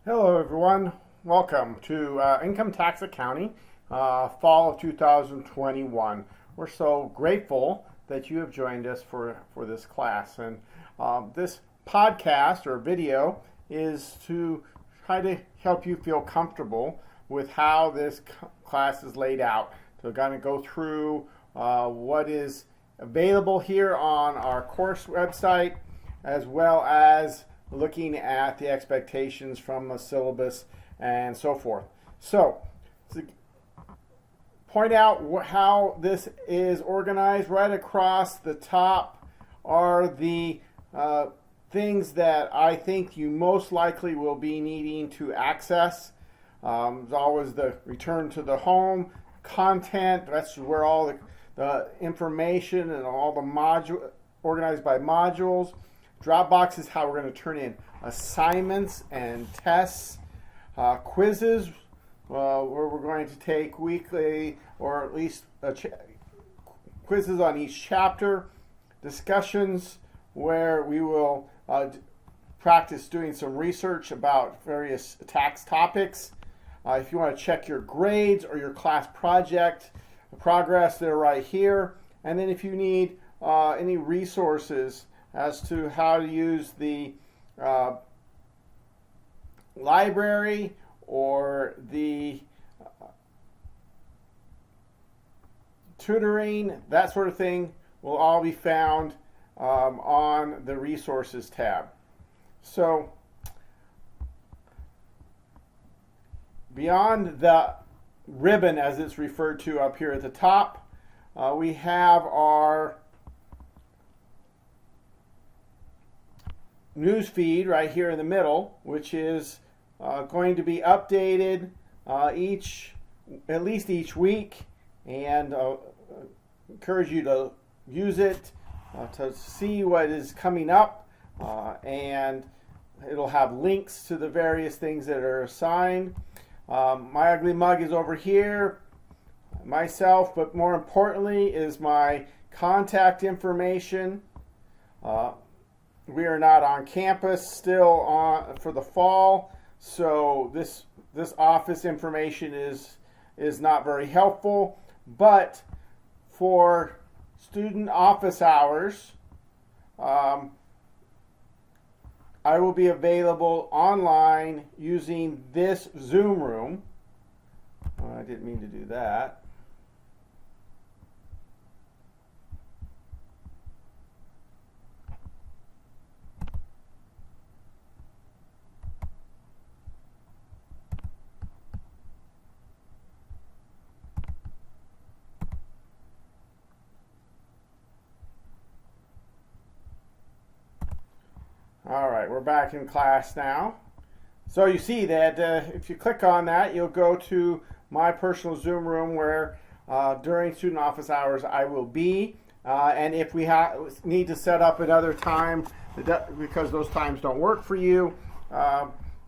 Hello everyone, welcome to Income Tax Accounting, fall of 2021. We're so grateful that you have joined us for this class. And this podcast or video is to try to help you feel comfortable with how this class is laid out. So we're going to go through what is available here on our course website, as well as looking at the expectations from the syllabus and so forth. So, to point out how this is organized, right across the top are the things that I think you most likely will be needing to access. There's always the return to the home, content, that's where all the information and all the modules, organized by modules. Dropbox is how we're going to turn in assignments and tests, quizzes, where we're going to take weekly or at least quizzes on each chapter, discussions where we will practice doing some research about various tax topics. If you want to check your grades or your class project progress, they're right here. And then if you need any resources as to how to use the library or the tutoring, that sort of thing, will all be found on the resources tab. So beyond the ribbon, as it's referred to up here at the top, we have our news feed right here in the middle, which is going to be updated at least each week, and encourage you to use it to see what is coming up, and it'll have links to the various things that are assigned. My ugly mug is over here, myself, but more importantly is my contact information. We are not on campus still for the fall, so this office information is not very helpful. But for student office hours, I will be available online using this Zoom room. I didn't mean to do that. All right, we're back in class now. So you see that if you click on that, you'll go to my personal Zoom room where during student office hours I will be. And if we need to set up another time because those times don't work for you,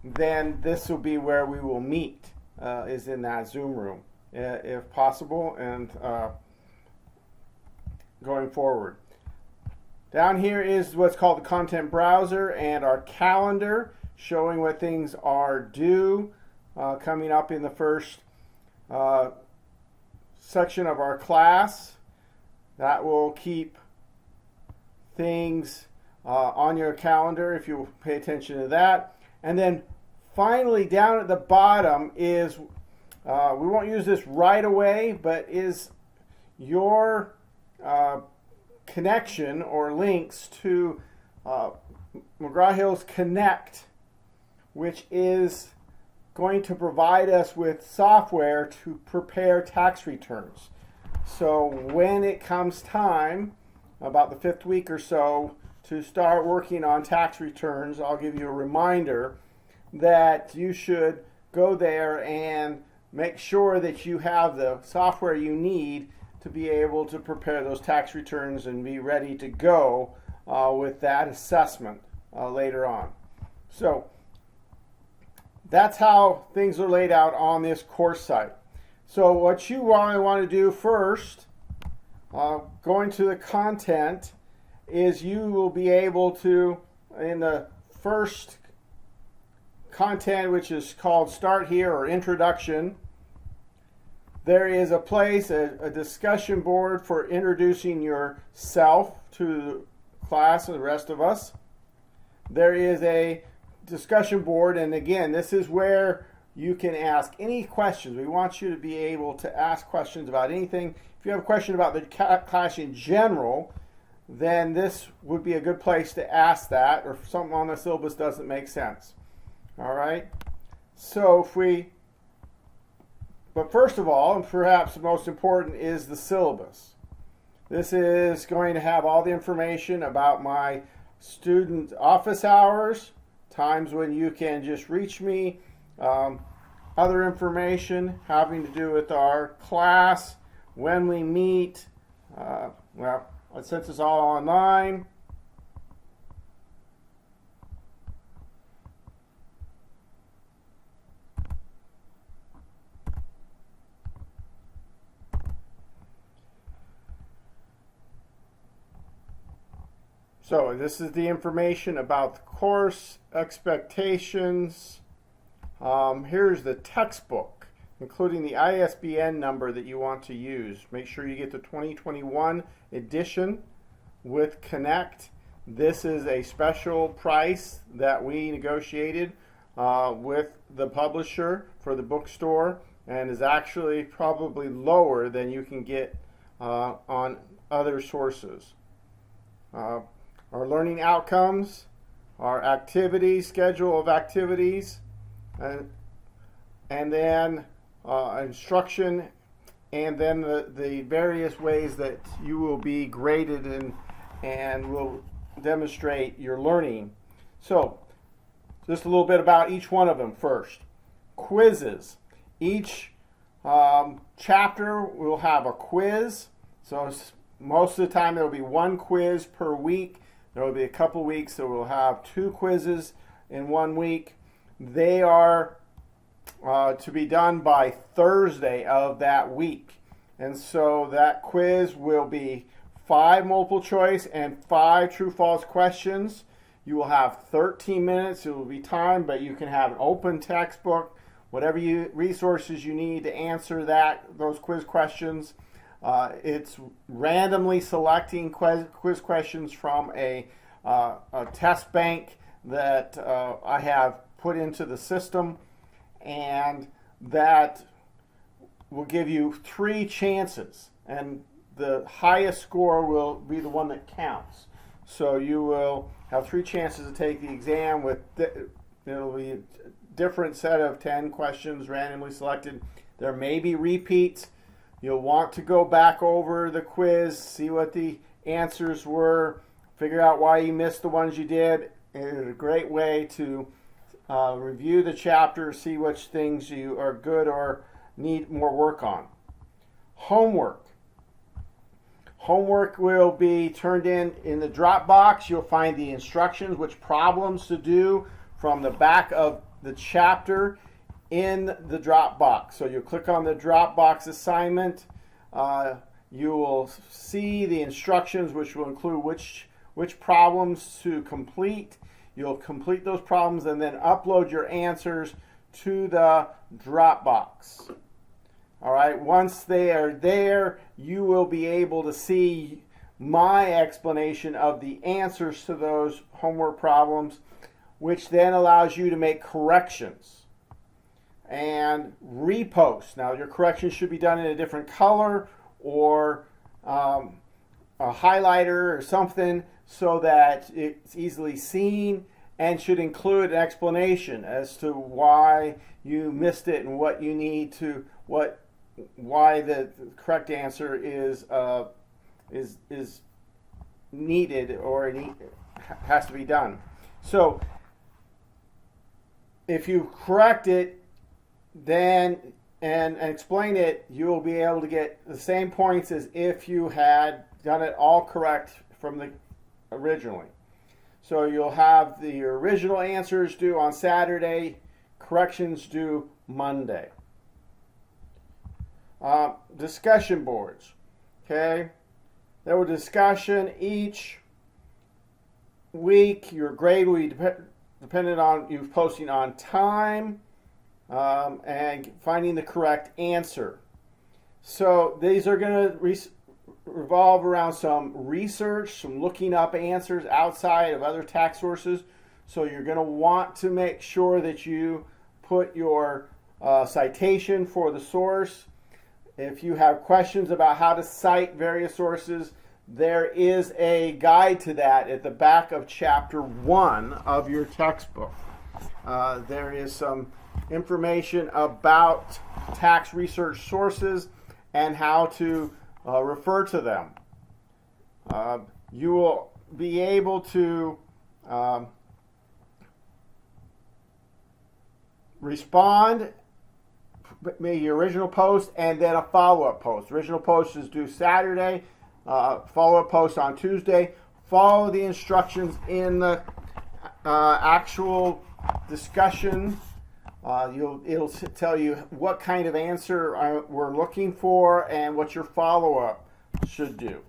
then this will be where we will meet, is in that Zoom room, if possible, and going forward. Down here is what's called the content browser and our calendar, showing what things are due coming up in the first section of our class. That will keep things on your calendar if you pay attention to that. And then finally down at the bottom is, we won't use this right away, but is your connection or links to McGraw-Hill's Connect, which is going to provide us with software to prepare tax returns. So when it comes time, about the 5th week or so, to start working on tax returns, I'll give you a reminder that you should go there and make sure that you have the software you need to be able to prepare those tax returns and be ready to go with that assessment later on. So that's how things are laid out on this course site. So what you want to do first, going to the content, is you will be able to, in the first content which is called Start Here or Introduction. There is a place, a discussion board for introducing yourself to the class and the rest of us. There is a discussion board, and again, this is where you can ask any questions. We want you to be able to ask questions about anything. If you have a question about the class in general, then this would be a good place to ask that, or if something on the syllabus doesn't make sense. All right? So but first of all, and perhaps the most important, is the syllabus. This is going to have all the information about my student office hours, times when you can just reach me, other information having to do with our class, when we meet, since it's all online. So this is the information about the course, expectations. Here's the textbook, including the ISBN number that you want to use. Make sure you get the 2021 edition with Connect. This is a special price that we negotiated with the publisher for the bookstore, and is actually probably lower than you can get on other sources. Our learning outcomes, our activities, schedule of activities, and then instruction, and then the various ways that you will be graded and will demonstrate your learning. So just a little bit about each one of them first. Quizzes. Each chapter will have a quiz. So most of the time there will be one quiz per week. There will be a couple weeks that we'll have 2 quizzes in 1 week. They are to be done by Thursday of that week. And so that quiz will be 5 multiple choice and 5 true-false questions. You will have 13 minutes. It will be timed, but you can have an open textbook, whatever resources you need to answer those quiz questions. It's randomly selecting quiz questions from a test bank that I have put into the system, and that will give you 3 chances, and the highest score will be the one that counts. So you will have 3 chances to take the exam with it'll be a different set of 10 questions randomly selected. There may be repeats. You'll want to go back over the quiz, see what the answers were, figure out why you missed the ones you did. It's a great way to review the chapter, see which things you are good or need more work on. Homework. Homework will be turned in the Dropbox. You'll find the instructions, which problems to do from the back of the chapter in the Dropbox. So you'll click on the Dropbox Assignment. You will see the instructions, which will include which problems to complete. You'll complete those problems and then upload your answers to the Dropbox. All right, once they are there, you will be able to see my explanation of the answers to those homework problems, which then allows you to make corrections and repost. Now, your corrections should be done in a different color or a highlighter or something so that it's easily seen, and should include an explanation as to why you missed it and what you need to, why the correct answer is needed or has to be done. So if you correct it then and explain it, you will be able to get the same points as if you had done it all correct from the originally. So you'll have the original answers due on Saturday, corrections due Monday. Discussion boards. Okay, there will discussion each week. Your grade will be dependent on you posting on time and finding the correct answer. So these are going to revolve around some research, some looking up answers outside of other tax sources. So you're going to want to make sure that you put your citation for the source. If you have questions about how to cite various sources, there is a guide to that at the back of Chapter 1 of your textbook. There is some information about tax research sources and how to refer to them. You will be able to respond, maybe your original post and then a follow-up post. Original post is due Saturday, follow-up post on Tuesday. Follow the instructions in the actual discussion. It'll tell you what kind of answer we're looking for and what your follow-up should do.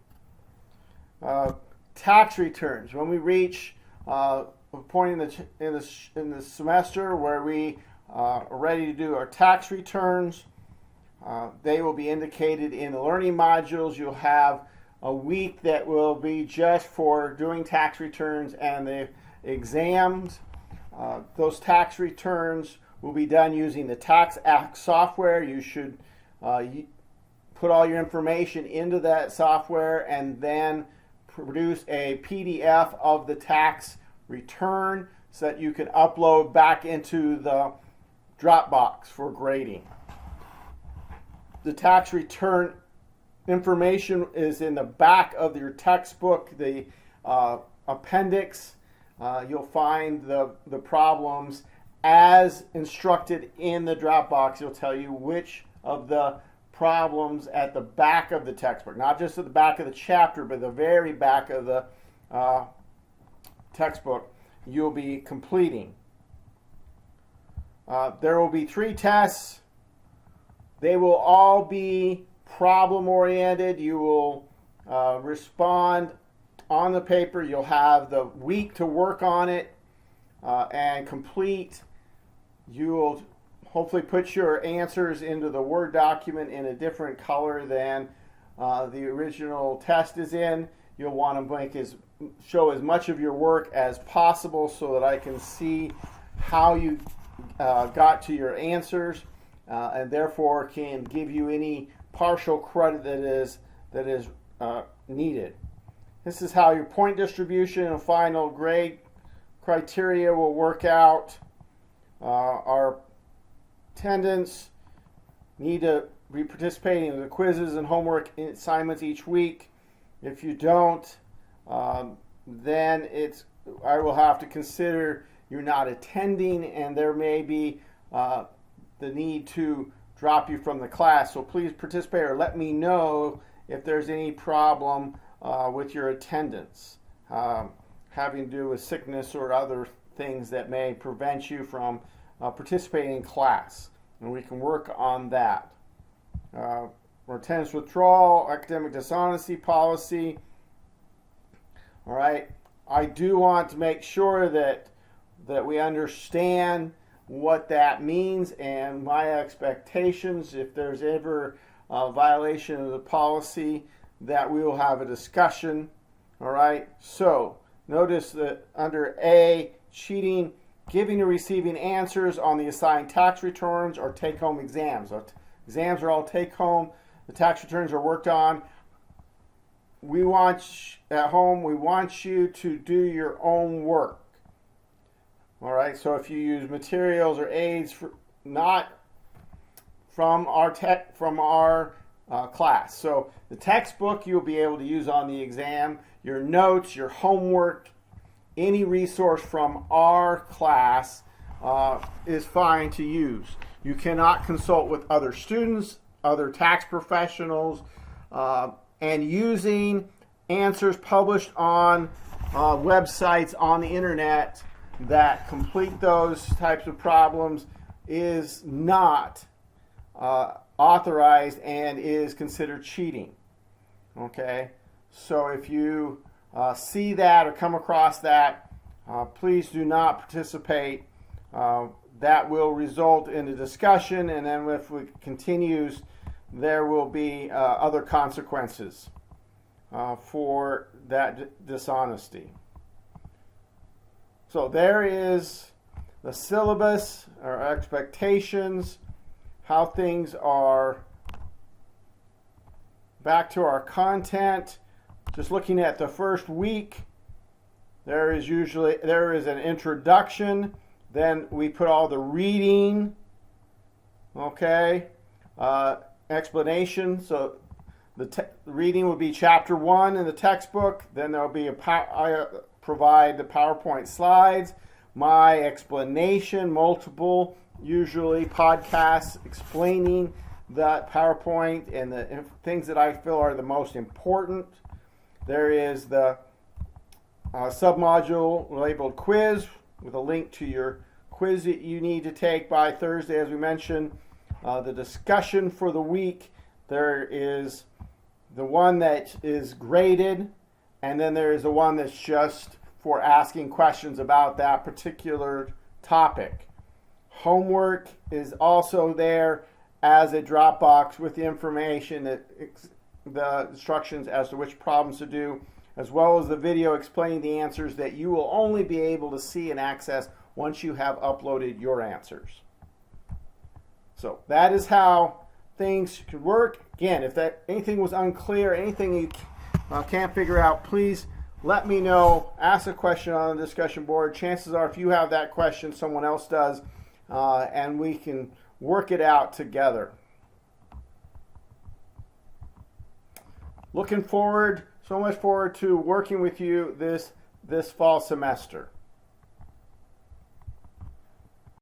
Tax returns. When we reach a point in the semester where we are ready to do our tax returns, they will be indicated in the learning modules. You'll have a week that will be just for doing tax returns and the exams. Those tax returns will be done using the Tax Act software. You should put all your information into that software and then produce a PDF of the tax return so that you can upload back into the Dropbox for grading. The tax return information is in the back of your textbook, the appendix. You'll find the problems as instructed in the Dropbox. It'll tell you which of the problems at the back of the textbook, not just at the back of the chapter, but the very back of the textbook, you'll be completing. There will be 3 tests. They will all be problem-oriented. You will respond on the paper. You'll have the week to work on it and complete. You will hopefully put your answers into the Word document in a different color than the original test is in. You'll want to show as much of your work as possible so that I can see how you got to your answers and therefore can give you any partial credit that is needed. This is how your point distribution and final grade criteria will work out. Our attendants need to be participating in the quizzes and homework assignments each week. If you don't, then I will have to consider you're not attending, and there may be the need to drop you from the class. So please participate or let me know if there's any problem with your attendance, having to do with sickness or other things that may prevent you from participating in class. And we can work on that. Attendance withdrawal, academic dishonesty policy. All right. I do want to make sure that we understand what that means and my expectations. If there's ever a violation of the policy, that we will have a discussion. All right. So notice that under A, cheating, giving or receiving answers on the assigned tax returns or take-home exams. Exams are all take-home. The tax returns are worked on. At home, we want you to do your own work. All right, so if you use materials or aids not from our class. So the textbook you'll be able to use on the exam, your notes, your homework, any resource from our class is fine to use. You cannot consult with other students, other tax professionals, and using answers published on websites on the internet that complete those types of problems is not authorized and is considered cheating. Okay, so if you see that or come across that, please do not participate. That will result in a discussion, and then if it continues, there will be other consequences for that dishonesty. So there is the syllabus, our expectations, how things are. Back to our content. Just looking at the first week, there is an introduction. Then we put all the reading, okay, explanation. So the reading will be chapter 1 in the textbook. Then there will be I provide the PowerPoint slides, my explanation, multiple, usually podcasts explaining that PowerPoint and the things that I feel are the most important. There is the submodule labeled quiz with a link to your quiz that you need to take by Thursday, as we mentioned. The discussion for the week, there is the one that is graded, and then there is the one that's just for asking questions about that particular topic. Homework is also there as a Dropbox with the information, the instructions as to which problems to do, as well as the video explaining the answers that you will only be able to see and access once you have uploaded your answers. So that is how things could work. Again, if anything was unclear, anything you can't figure out, please let me know. Ask a question on the discussion board. Chances are if you have that question, someone else does, and we can work it out together. Looking forward, so much forward to working with you this fall semester.